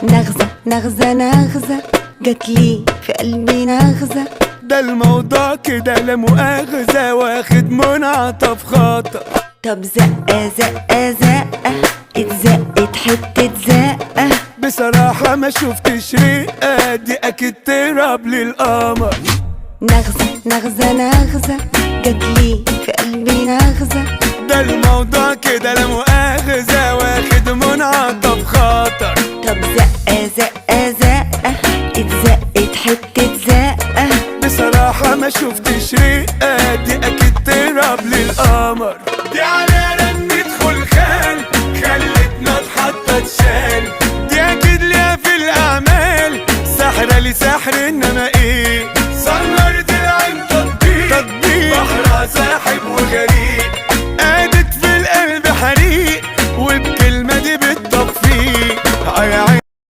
نغزة نغزة نغزة جاتلي في قلبي نغزة. ده الموضوع كده لا مؤاخذة واخد منعطف خاطر. طب زقة زقة زقة اتزقت حتة زقة. بصراحة ما شفتش رقة دي اكيد تراب للقمر. نغزة نغزة نغزة جاتلي في قلبي نغزة. ده الموضوع كده لا مؤاخذة واخد منعطف خاطر. طب